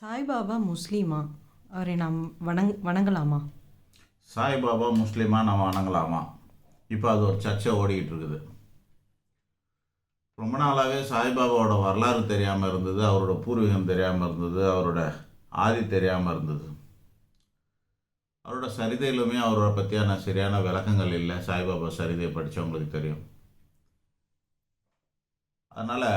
சாய்பாபா முஸ்லீமா? அவரை நாம் வணங்கலாமா? சாய்பாபா முஸ்லீமா நம்ம வணங்கலாமா? இப்போ அது ஒரு சர்ச்சை ஓடிக்கிட்டு இருக்குது. ரொம்ப நாளாகவே சாய்பாபாவோட வரலாறு தெரியாமல் இருந்தது, அவரோட பூர்வீகம் தெரியாமல் இருந்தது, அவரோட ஆதி தெரியாமல் இருந்தது. அவரோட சரிதையிலுமே அவரோட பற்றியான சரியான விளக்கங்கள் இல்லை. சாய்பாபா சரிதையை படித்தவங்களுக்கு தெரியும். அதனால்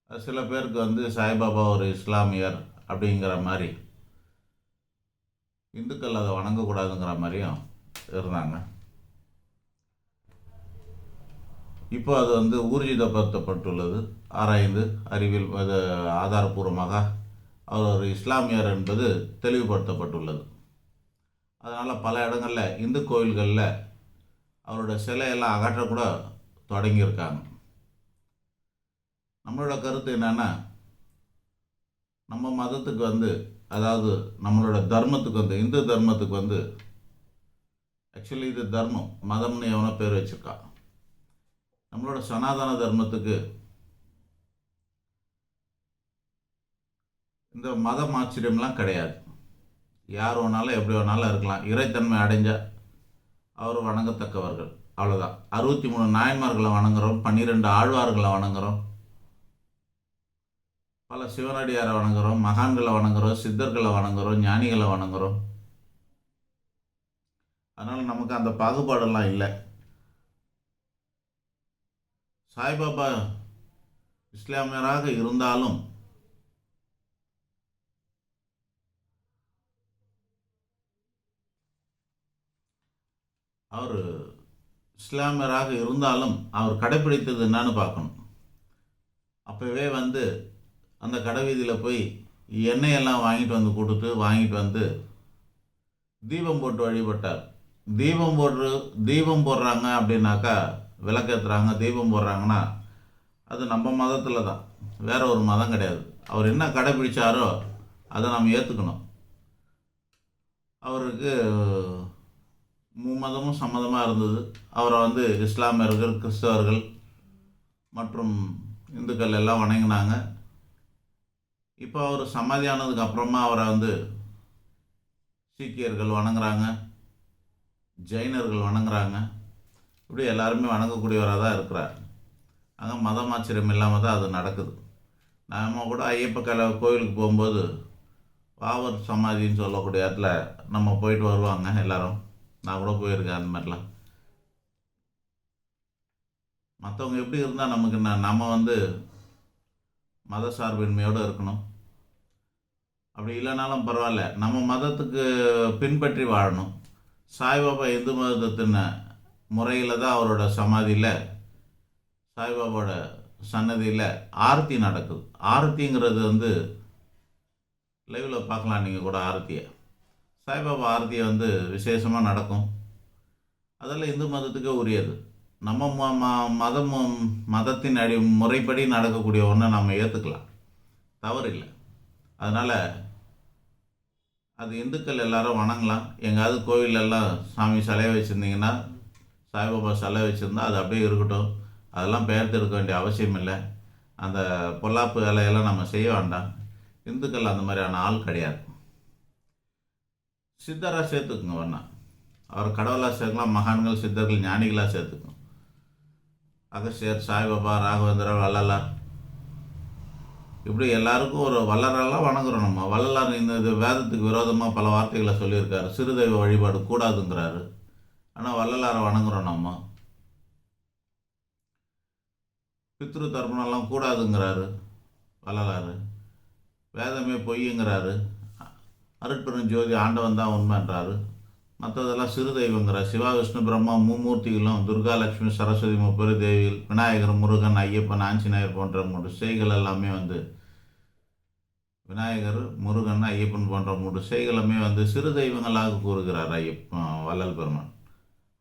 சில பேருக்கு சாய்பாபா ஒரு இஸ்லாமியர் அப்படிங்கிற மாதிரி, இந்துக்கள் அதை வணங்கக்கூடாதுங்கிற மாதிரியும் இருந்தாங்க. இப்போ அது ஊர்ஜிதப்படுத்தப்பட்டுள்ளது. ஆராய்ந்து அறிவியல் அது ஆதாரபூர்வமாக அவர் ஒரு இஸ்லாமியர் என்பது தெளிவுபடுத்தப்பட்டுள்ளது. அதனால் பல இடங்களில் இந்து கோயில்களில் அவரோட சிலையெல்லாம் அகற்றக்கூட தொடங்கியிருக்காங்க. நம்மளோட கருத்து என்னென்னா, நம்ம மதத்துக்கு அதாவது நம்மளோட தர்மத்துக்கு இந்து தர்மத்துக்கு ஆக்சுவலி இது தர்மம், மதம்னு எவனோ பேர் வச்சுருக்கா. நம்மளோட சனாதன தர்மத்துக்கு இந்த மதம் ஆச்சரியம்லாம் கிடையாது. யார் வேணாலும் எப்படி வேணாலும் இருக்கலாம். இறைத்தன்மை அடைஞ்சால் அவர் வணங்கத்தக்கவர்கள், அவ்வளோதான். 63 நாயன்மார்களை வணங்குகிறோம், 12 ஆழ்வார்களை வணங்குகிறோம், பல சிவனடியாரை வணங்குகிறோம், மகான்களை வணங்குகிறோம், சித்தர்களை வணங்குகிறோம், ஞானிகளை வணங்குகிறோம். அதனால் நமக்கு அந்த பாகுபாடெல்லாம் இல்லை. சாய்பாபா இஸ்லாமியராக இருந்தாலும் அவர் கடைப்பிடித்தது என்னன்னு பார்க்கணும். அப்போவே அந்த கடை வீதியில் போய் எண்ணெயெல்லாம் வாங்கிட்டு வந்து தீபம் போட்டு வழிபட்டார். தீபம் போடுறாங்க அப்படின்னாக்கா, விளக்கேற்றுறாங்க, தீபம் போடுறாங்கன்னா அது நம்ம மதத்தில் தான், வேற ஒரு மதம் கிடையாது. அவர் என்ன கடைப்பிடிச்சாரோ அதை நம்ம ஏற்றுக்கணும். அவருக்கு மும்மதமும் சம்மதமாக இருந்தது. அவரை இஸ்லாமியர்கள், கிறிஸ்தவர்கள் மற்றும் இந்துக்கள் எல்லாம் வணங்கினாங்க. இப்போ அவர் சமாதியானதுக்கு அப்புறமா அவரை சீக்கியர்கள் வணங்குறாங்க, ஜெயினர்கள் வணங்குறாங்க. இப்படி எல்லாருமே வணங்கக்கூடியவராக தான் இருக்கிறார். அங்கே மதம் ஆச்சரியம் இல்லாமல் தான் அது நடக்குது. நம்ம கூட ஐயப்ப கோவிலுக்கு போகும்போது வாவர் சமாதின்னு சொல்லக்கூடிய இடத்துல நம்ம போயிட்டு வருவாங்க எல்லாரும். நான் கூட போயிருக்கேன் அந்த மாதிரிலாம். மற்றவங்க எப்படி இருந்தால் நமக்கு என்ன? நம்ம மத சார்பின்மையோடு இருக்கணும். அப்படி இல்லைனாலும் பரவாயில்ல, நம்ம மதத்துக்கு பின்பற்றி வாழணும். சாய்பாபா இந்து மதத்தின் முறையில் தான் அவரோட சமாதியில், சாய்பாபாவோட சன்னதியில் ஆரத்தி நடக்குது. ஆரத்திங்கிறது லைவில் பார்க்கலாம் நீங்கள் கூட ஆரத்தியை. சாய்பாபா ஆரத்தியை விசேஷமாக நடக்கும். அதெல்லாம் இந்து மதத்துக்கே உரியது. நம்ம மதத்தின் முறைப்படி நடக்கக்கூடிய ஒன்றை நம்ம ஏற்றுக்கலாம், தவறு இல்லை. அதனால் அது இந்துக்கள் எல்லாரும் வணங்கலாம். எங்காவது கோவிலெல்லாம் சாமி சிலையை வச்சுருந்தீங்கன்னா, சாய்பாபா சிலை வச்சுருந்தா அது அப்படியே இருக்கட்டும். அதெல்லாம் பெயர்த்து எடுக்க வேண்டிய அவசியம் இல்லை. அந்த பொல்லாப்பு வேலையெல்லாம் நம்ம செய்ய வேண்டாம். இந்துக்கள் அந்த மாதிரியான ஆள் கிடையாது. சித்தராக சேர்த்துக்குங்க வேணா. அவர் கடவுளாக சேர்க்கலாம், மகான்கள், சித்தர்கள், ஞானிகளாக சேர்த்துக்கும். அகஸ்தியர், சாய்பாபா, ராகவேந்திரர், வள்ளலார், இப்படி எல்லாருக்கும் ஒரு வள்ளலரெல்லாம் வணங்குறோம் நம்ம. வள்ளலார் இந்த வேதத்துக்கு விரோதமாக பல வார்த்தைகளை சொல்லியிருக்காரு. சிறுதெய்வ வழிபாடு கூடாதுங்கிறாரு. ஆனால் வள்ளலாரை வணங்குறோம் நம்ம. பித்ரு தர்ப்பணம்லாம் கூடாதுங்கிறாரு வள்ளலார். வேதமே பொய்யுங்கிறாரு. அருட்பெரும் ஜோதி ஆண்டவன் தான் உண்மைன்றாரு. மற்றதெல்லாம் சிறு தெய்வங்கிறார். சிவா, விஷ்ணு, பிரம்மா மும்மூர்த்திகளும், துர்கா, லட்சுமி, சரஸ்வதி, முப்பெரு தேவிகள், விநாயகர், முருகன், ஐயப்பன், ஆஞ்சநேயர் போன்ற 3 செய்கள் எல்லாமே விநாயகர், முருகன், ஐயப்பன் போன்ற 3 செய்களுமே சிறு தெய்வங்களாக கூறுகிறார் வள்ளல் பெருமான்.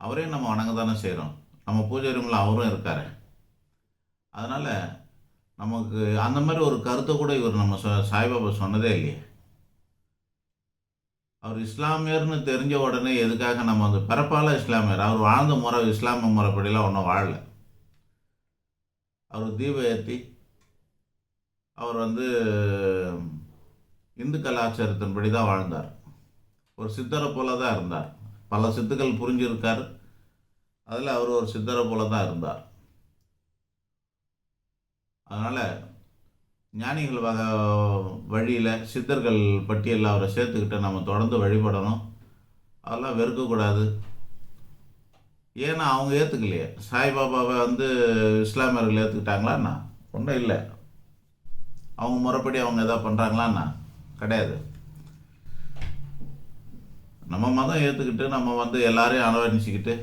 அவரையும் நம்ம வணங்க தானே செய்கிறோம். நம்ம பூஜை ரூமில் அவரும் இருக்கார். அதனால் நமக்கு அந்த மாதிரி ஒரு கருத்தை கூட இவர் நம்ம சாய்பாபா சொன்னதே இல்லையே. அவர் இஸ்லாமியர்னு தெரிஞ்ச உடனே எதுக்காக நம்ம பிறப்பால இஸ்லாமியர்? அவர் வாழ்ந்த முறை இஸ்லாமிய முறைப்படிலாம் ஒன்றும் வாழலை. அவர் தீபம் ஏற்றி அவர் வந்து இந்து கலாச்சாரத்தின்படி தான் வாழ்ந்தார். ஒரு சித்தரை போல தான் இருந்தார். பல சித்துக்கள் புரிஞ்சிருக்கார். அதில் அவர் ஒரு சித்தரை போல தான் இருந்தார். அதனால் ஞானிகள் வழியில் சித்தர்கள் பட்டியலில் அவரை சேர்த்துக்கிட்டு நம்ம தொடர்ந்து வழிபடணும். அதெல்லாம் வெறுக்கக்கூடாது. ஏன்னா அவங்க ஏற்றுக்கலையே. சாய்பாபாவை வந்து இஸ்லாமியர்கள் ஏற்றுக்கிட்டாங்களான்னா ஒன்றும் இல்லை. அவங்க முறைப்படி அவங்க எதாவது பண்ணுறாங்களான்னா கிடையாது. நம்ம மதம் ஏற்றுக்கிட்டு நம்ம வந்து எல்லாரையும் அரவணைச்சிக்கிட்டு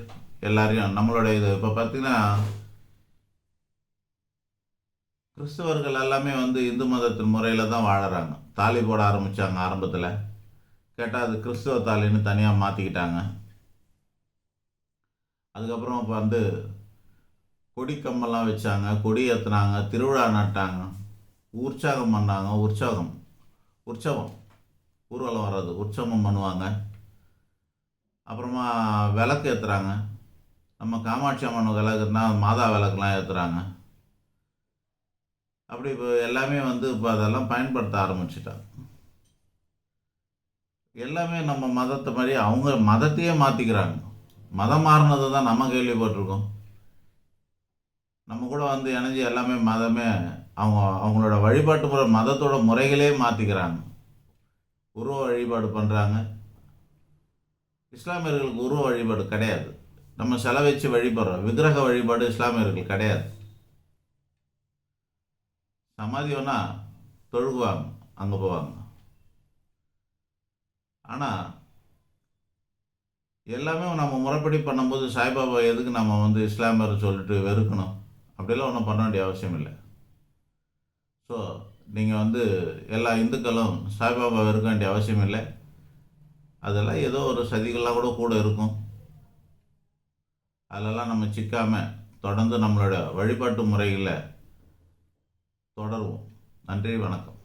எல்லாரையும் நம்மளுடைய இது இப்போ பார்த்திங்கன்னா கிறிஸ்தவர்கள் எல்லாமே வந்து இந்து மதத்தின் முறையில் தான் வாழறாங்க. தாலி போட ஆரம்பித்தாங்க ஆரம்பத்தில். கேட்டால் அது கிறிஸ்தவ தாலின்னு தனியாக மாற்றிக்கிட்டாங்க. அதுக்கப்புறம் இப்போ வந்து கொடி கம்பெல்லாம் வச்சாங்க, கொடி ஏற்றுனாங்க, திருவிழா நட்டாங்க, உற்சாகம் பண்ணாங்க. உற்சவம் ஊர்வலம் வர்றது உற்சவம் பண்ணுவாங்க. அப்புறமா விளக்கு ஏற்றுறாங்க. நம்ம காமாட்சி அம்மன் விளக்குன்னா மாதா விளக்குலாம் ஏற்றுறாங்க. அப்படி இப்போ எல்லாமே வந்து இப்போ அதெல்லாம் பயன்படுத்த ஆரம்பிச்சிட்டாங்க. எல்லாமே நம்ம மதத்தை மாதிரி அவங்க மதத்தையே மாற்றிக்கிறாங்க. மதம் மாறினது தான் நம்ம கேள்விப்பட்டிருக்கோம். நம்ம கூட வந்து இணைஞ்சு எல்லாமே மதமே அவங்களோட வழிபாட்டு முறை மதத்தோட முறைகளே மாற்றிக்கிறாங்க. உருவ வழிபாடு பண்ணுறாங்க. இஸ்லாமியர்களுக்கு உருவ வழிபாடு கிடையாது. நம்ம சிலை வச்சு வழிபடுறோம். விக்கிரக வழிபாடு இஸ்லாமியர்கள் கிடையாது. சமாதி வேணால் தொழுகுவாங்க, அங்கே போவாங்க. ஆனால் எல்லாமே நம்ம முறைப்படி பண்ணும்போது சாய்பாபா எதுக்கு நம்ம வந்து இஸ்லாமியர் சொல்லிட்டு வெறுக்கணும்? அப்படிலாம் ஒன்றும் பண்ண வேண்டிய அவசியம் இல்லை. ஸோ நீங்கள் வந்து எல்லா இந்துக்களும் சாய்பாபா வெறுக்க வேண்டிய அவசியம் இல்லை. அதெல்லாம் ஏதோ ஒரு சதிகள்லாம் கூட இருக்கும். அதிலெல்லாம் நம்ம சிக்காமல் தொடர்ந்து நம்மளோட வழிபாட்டு முறைகளை தொடருவோம். நன்றி, வணக்கம்.